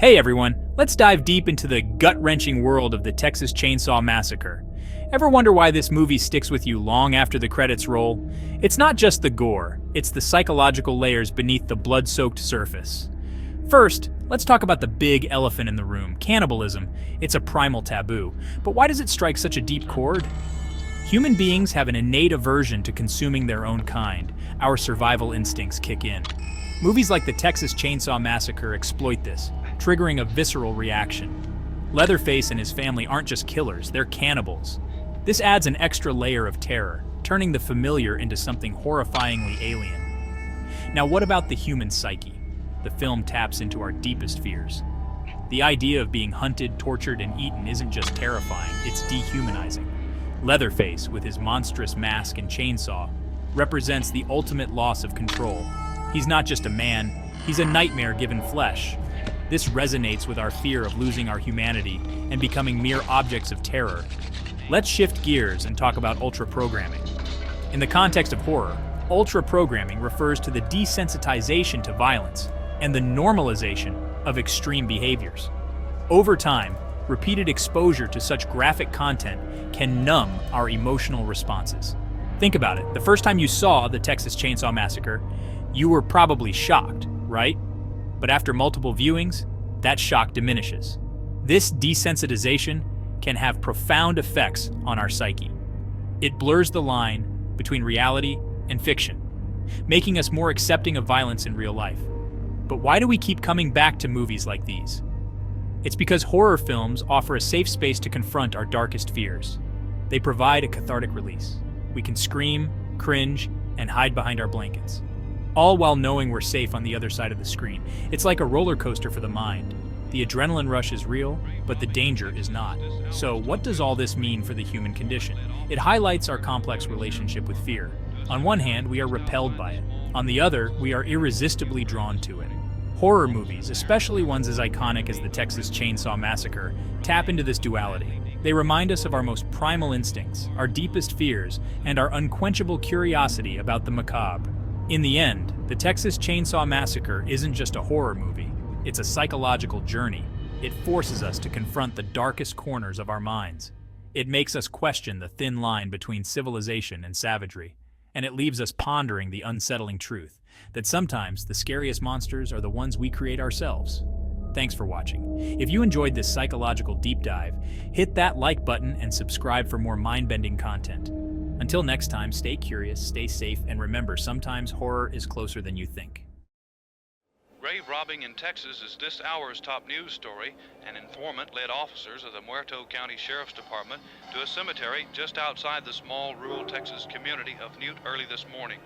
Hey everyone, let's dive deep into the gut-wrenching world of the Texas Chainsaw Massacre. Ever wonder why this movie sticks with you long after the credits roll? It's not just the gore, it's the psychological layers beneath the blood-soaked surface. First, let's talk about the big elephant in the room, cannibalism. It's a primal taboo, but why does it strike such a deep chord? Human beings have an innate aversion to consuming their own kind. Our survival instincts kick in. Movies like the Texas Chainsaw Massacre exploit this, triggering a visceral reaction. Leatherface and his family aren't just killers, they're cannibals. This adds an extra layer of terror, turning the familiar into something horrifyingly alien. Now, what about the human psyche? The film taps into our deepest fears. The idea of being hunted, tortured, and eaten isn't just terrifying, it's dehumanizing. Leatherface, with his monstrous mask and chainsaw, represents the ultimate loss of control. He's not just a man, he's a nightmare given flesh. This resonates with our fear of losing our humanity and becoming mere objects of terror. Let's shift gears and talk about ultra-programming. In the context of horror, ultra-programming refers to the desensitization to violence and the normalization of extreme behaviors. Over time, repeated exposure to such graphic content can numb our emotional responses. Think about it. The first time you saw the Texas Chainsaw Massacre, you were probably shocked, right? But after multiple viewings, that shock diminishes. This desensitization can have profound effects on our psyche. It blurs the line between reality and fiction, making us more accepting of violence in real life. But why do we keep coming back to movies like these? It's because horror films offer a safe space to confront our darkest fears. They provide a cathartic release. We can scream, cringe, and hide behind our blankets, all while knowing we're safe on the other side of the screen. It's like a roller coaster for the mind. The adrenaline rush is real, but the danger is not. So what does all this mean for the human condition? It highlights our complex relationship with fear. On one hand, we are repelled by it. On the other, we are irresistibly drawn to it. Horror movies, especially ones as iconic as the Texas Chainsaw Massacre, tap into this duality. They remind us of our most primal instincts, our deepest fears, and our unquenchable curiosity about the macabre. In the end, the Texas Chainsaw Massacre isn't just a horror movie, it's a psychological journey. It forces us to confront the darkest corners of our minds. It makes us question the thin line between civilization and savagery, and it leaves us pondering the unsettling truth that sometimes the scariest monsters are the ones we create ourselves. Thanks for watching. If you enjoyed this psychological deep dive, hit that like button and subscribe for more mind-bending content. Until next time, stay curious, stay safe, and remember, sometimes horror is closer than you think. Grave robbing in Texas is this hour's top news story. An informant led officers of the Muerto County Sheriff's Department to a cemetery just outside the small rural Texas community of Newt early this morning.